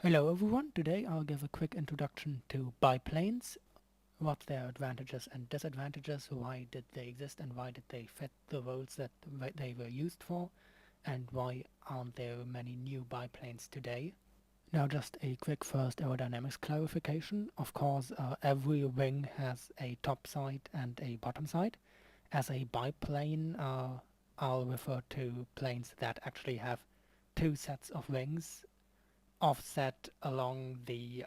Hello everyone, today I'll give a quick introduction to biplanes, what's their advantages and disadvantages, why did they exist and why did they fit the roles that they were used for, and why aren't there many new biplanes today. Now just a quick first aerodynamics clarification. Of course, every wing has a top side and a bottom side. As a biplane, I'll refer to planes that actually have two sets of wings offset along the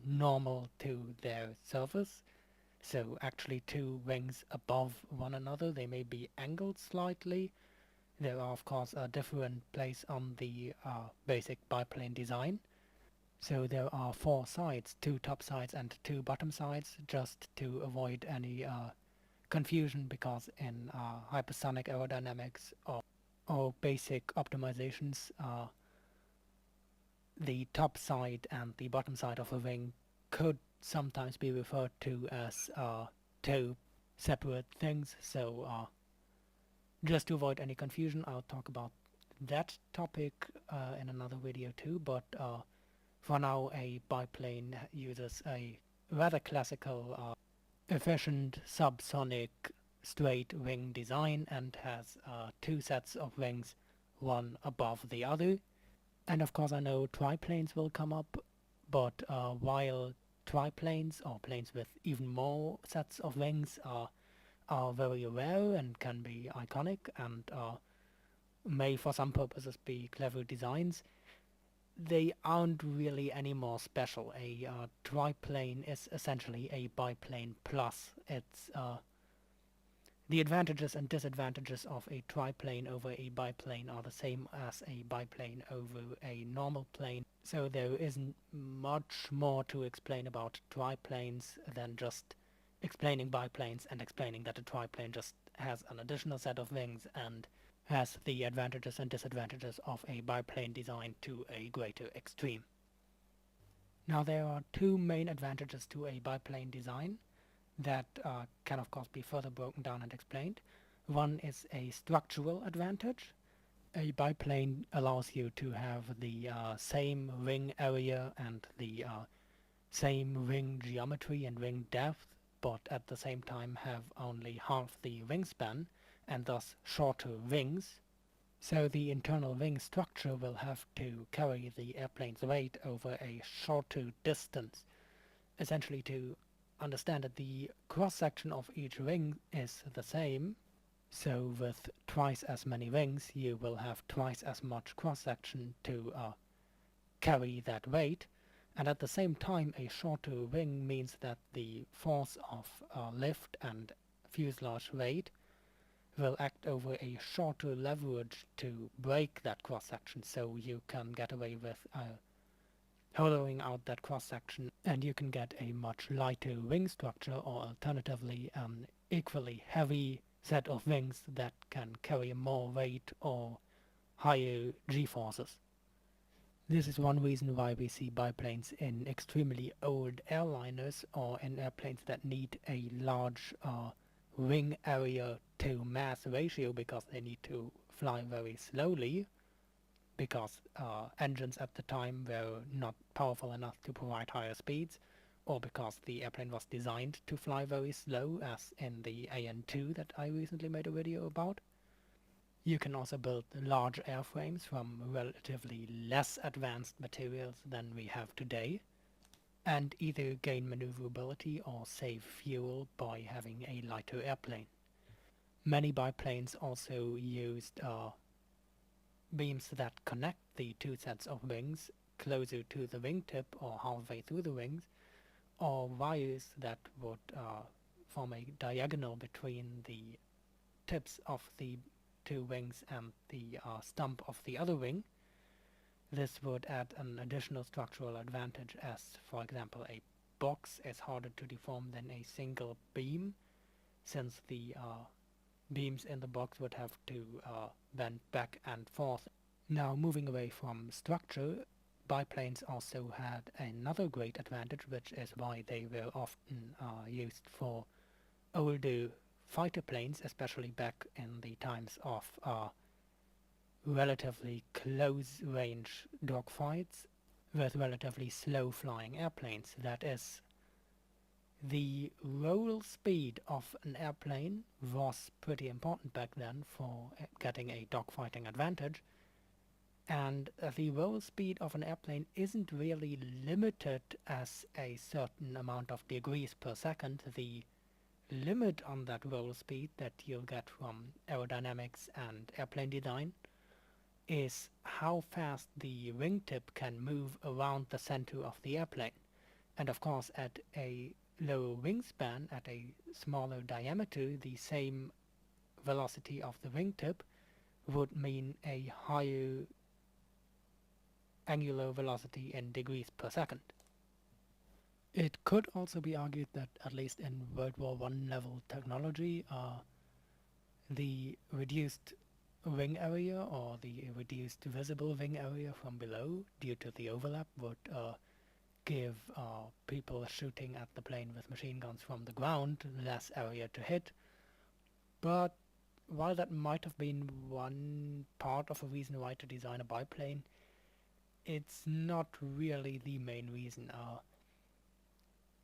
normal to their surface. So actually two wings above one another. They may be angled slightly. There are of course a different place on the basic biplane design. So there are four sides, two top sides and two bottom sides, just to avoid any confusion, because in hypersonic aerodynamics or basic optimizations, the top side and the bottom side of a wing could sometimes be referred to as two separate things. So just to avoid any confusion, I'll talk about that topic in another video too. But for now, a biplane uses a rather classical, efficient subsonic straight wing design and has two sets of wings, one above the other. And of course I know triplanes will come up, but while triplanes or planes with even more sets of wings are very rare and can be iconic and may for some purposes be clever designs, they aren't really any more special. A triplane is essentially a biplane plus. The advantages and disadvantages of a triplane over a biplane are the same as a biplane over a normal plane, so there isn't much more to explain about triplanes than just explaining biplanes and explaining that a triplane just has an additional set of wings and has the advantages and disadvantages of a biplane design to a greater extreme. Now there are two main advantages to a biplane design that can of course be further broken down and explained. One is a structural advantage. A biplane allows you to have the same wing area and the same wing geometry and wing depth, but at the same time have only half the wingspan and thus shorter wings. So the internal wing structure will have to carry the airplane's weight over a shorter distance, essentially to understand that the cross-section of each wing is the same. So with twice as many wings you will have twice as much cross-section to carry that weight, and at the same time a shorter wing means that the force of lift and fuselage weight will act over a shorter leverage to break that cross-section, so you can get away with hollowing out that cross-section and you can get a much lighter wing structure, or alternatively an equally heavy set of wings that can carry more weight or higher g-forces. This is one reason why we see biplanes in extremely old airliners or in airplanes that need a large wing area to mass ratio, because they need to fly very slowly, because engines at the time were not powerful enough to provide higher speeds, or because the airplane was designed to fly very slow, as in the AN2 that I recently made a video about. You can also build large airframes from relatively less advanced materials than we have today, and either gain maneuverability or save fuel by having a lighter airplane. Many biplanes also used beams that connect the two sets of wings closer to the wingtip or halfway through the wings, or wires that would form a diagonal between the tips of the two wings and the stump of the other wing. This would add an additional structural advantage, as for example a box is harder to deform than a single beam, since the beams in the box would have to bend back and forth. Now moving away from structure, biplanes also had another great advantage, which is why they were often used for older fighter planes, especially back in the times of relatively close range dogfights. with relatively slow flying airplanes. That is, the roll speed of an airplane was pretty important back then for getting a dogfighting advantage, and the roll speed of an airplane isn't really limited as a certain amount of degrees per second. The limit on that roll speed that you'll get from aerodynamics and airplane design is how fast the wingtip can move around the center of the airplane. And of course, at a lower wingspan, at a smaller diameter, the same velocity of the wingtip would mean a higher angular velocity in degrees per second. It could also be argued that, at least in World War I level technology, the reduced wing area or the reduced visible wing area from below due to the overlap would give people shooting at the plane with machine guns from the ground less area to hit. But while that might have been one part of a reason why to design a biplane, it's not really the main reason.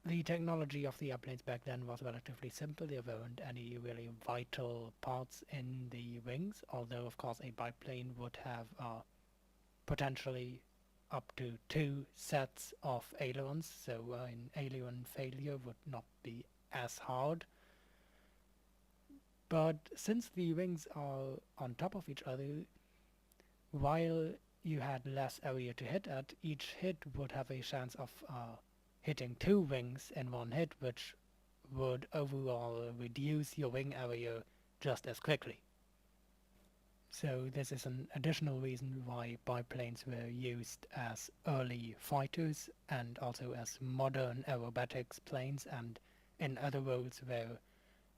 The technology of the airplanes back then was relatively simple. There weren't any really vital parts in the wings, although of course a biplane would have potentially up to 2 sets of ailerons, so an aileron failure would not be as hard. But since the wings are on top of each other, while you had less area to hit at, each hit would have a chance of hitting 2 wings in one hit, which would overall reduce your wing area just as quickly. So this is an additional reason why biplanes were used as early fighters and also as modern aerobatics planes, and in other roles where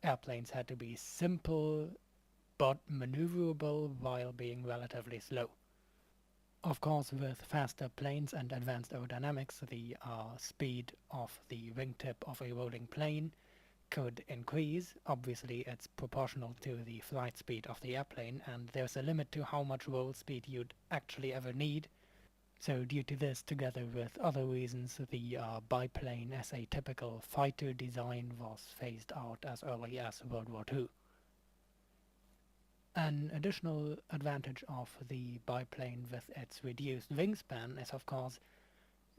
airplanes had to be simple but maneuverable while being relatively slow. Of course, with faster planes and advanced aerodynamics, the speed of the wingtip of a rolling plane could increase. Obviously, it's proportional to the flight speed of the airplane, and there's a limit to how much roll speed you'd actually ever need. So due to this, together with other reasons, the biplane as a typical fighter design was phased out as early as World War II. An additional advantage of the biplane with its reduced wingspan is of course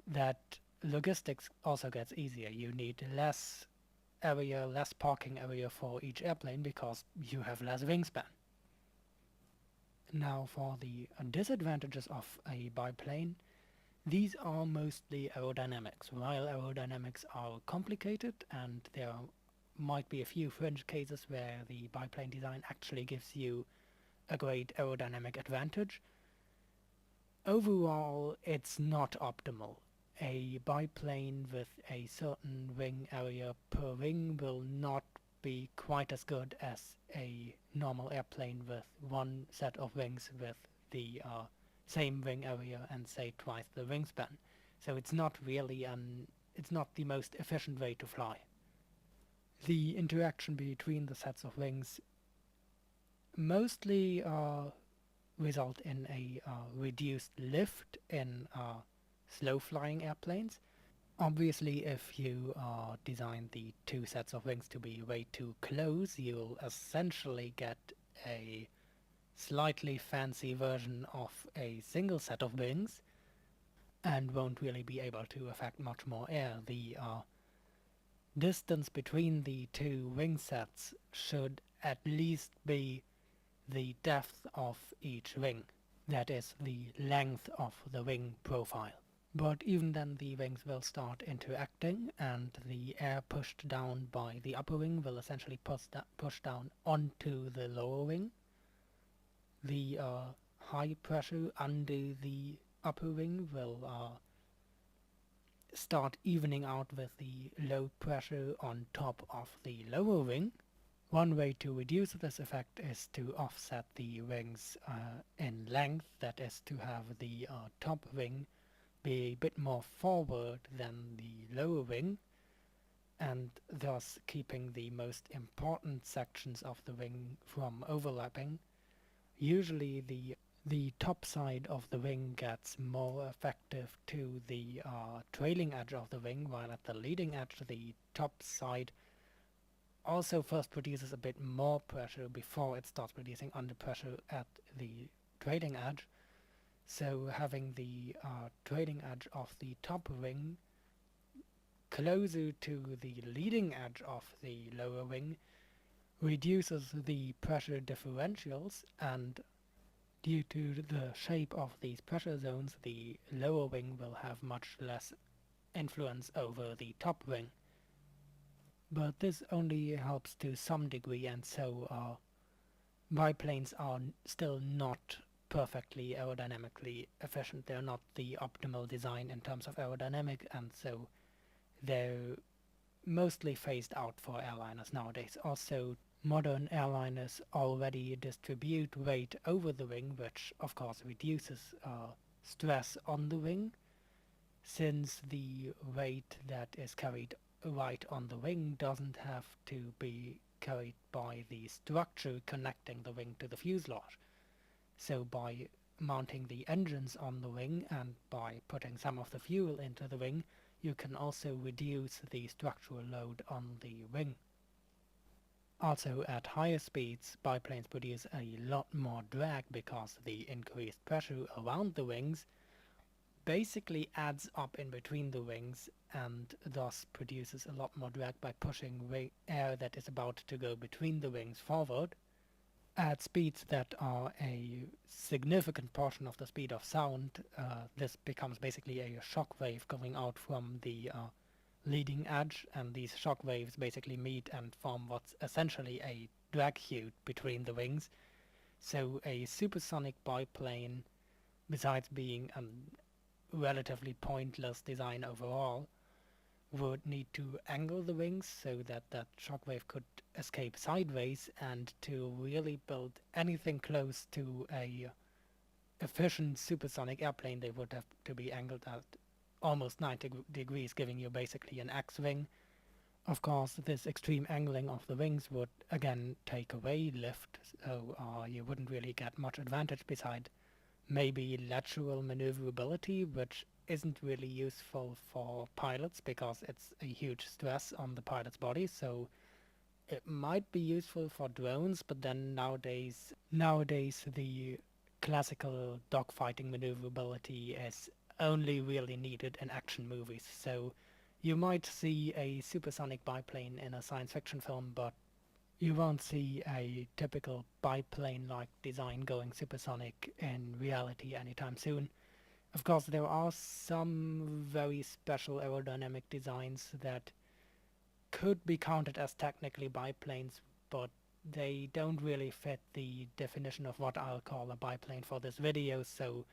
that logistics also gets easier. You need less area, less parking area for each airplane because you have less wingspan. Now for the disadvantages of a biplane, these are mostly aerodynamics. While aerodynamics are complicated and there might be a few fringe cases where the biplane design actually gives you a great aerodynamic advantage, overall it's not optimal. A biplane with a certain wing area per wing will not be quite as good as a normal airplane with one set of wings with the same wing area and say twice the wingspan. So it's not really it's not the most efficient way to fly. The interaction between the sets of wings mostly result in a reduced lift in slow flying airplanes. Obviously, if you design the 2 sets of wings to be way too close, you'll essentially get a slightly fancy version of a single set of wings and won't really be able to affect much more air. The distance between the 2 wing sets should at least be the depth of each wing, that is, the length of the wing profile. But even then the wings will start interacting and the air pushed down by the upper wing will essentially push down onto the lower wing. The high pressure under the upper wing will start evening out with the low pressure on top of the lower wing. One way to reduce this effect is to offset the wings in length, that is to have the top wing be a bit more forward than the lower wing, and thus keeping the most important sections of the wing from overlapping. Usually the The top side of the wing gets more effective to the trailing edge of the wing, while at the leading edge the top side also first produces a bit more pressure before it starts producing under pressure at the trailing edge. So having the trailing edge of the top wing closer to the leading edge of the lower wing reduces the pressure differentials, and due to the shape of these pressure zones, the lower wing will have much less influence over the top wing. But this only helps to some degree, and so biplanes are still not perfectly aerodynamically efficient. They're not the optimal design in terms of aerodynamic, and so they're mostly phased out for airliners nowadays. Also, modern airliners already distribute weight over the wing, which of course reduces stress on the wing, since the weight that is carried right on the wing doesn't have to be carried by the structure connecting the wing to the fuselage. So by mounting the engines on the wing and by putting some of the fuel into the wing, you can also reduce the structural load on the wing. Also, at higher speeds, biplanes produce a lot more drag because the increased pressure around the wings basically adds up in between the wings and thus produces a lot more drag by pushing air that is about to go between the wings forward. At speeds that are a significant portion of the speed of sound, this becomes basically a shock wave going out from the leading edge, and these shock waves basically meet and form what's essentially a drag chute between the wings. So a supersonic biplane, besides being a relatively pointless design overall, would need to angle the wings so that that shockwave could escape sideways, and to really build anything close to a efficient supersonic airplane they would have to be angled at almost 90 degrees, giving you basically an X-wing. Of course, this extreme angling of the wings would again take away lift, so you wouldn't really get much advantage beside maybe lateral maneuverability, which isn't really useful for pilots because it's a huge stress on the pilot's body. So it might be useful for drones, but then nowadays the classical dogfighting maneuverability is only really needed in action movies. So you might see a supersonic biplane in a science fiction film, but you won't see a typical biplane-like design going supersonic in reality anytime soon. Of course, there are some very special aerodynamic designs that could be counted as technically biplanes, but they don't really fit the definition of what I'll call a biplane for this video, so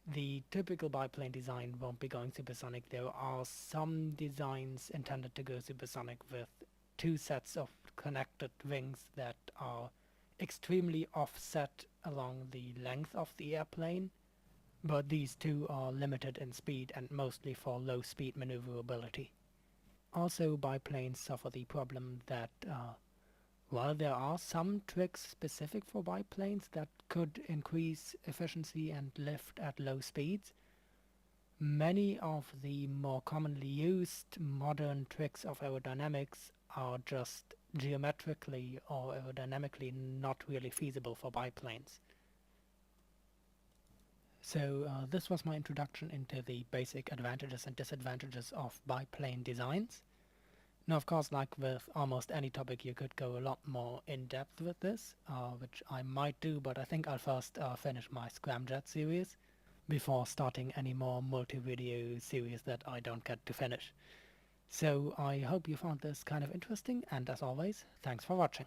the typical biplane design won't be going supersonic. There are some designs intended to go supersonic with two sets of connected wings that are extremely offset along the length of the airplane, but these two are limited in speed and mostly for low speed maneuverability. Also, biplanes suffer the problem that while there are some tricks specific for biplanes that could increase efficiency and lift at low speeds, many of the more commonly used modern tricks of aerodynamics are just geometrically or aerodynamically not really feasible for biplanes. So this was my introduction into the basic advantages and disadvantages of biplane designs. Now, of course, like with almost any topic, you could go a lot more in depth with this, which I might do, but I think I'll first finish my scramjet series before starting any more multi-video series that I don't get to finish. So I hope you found this kind of interesting, and as always, thanks for watching.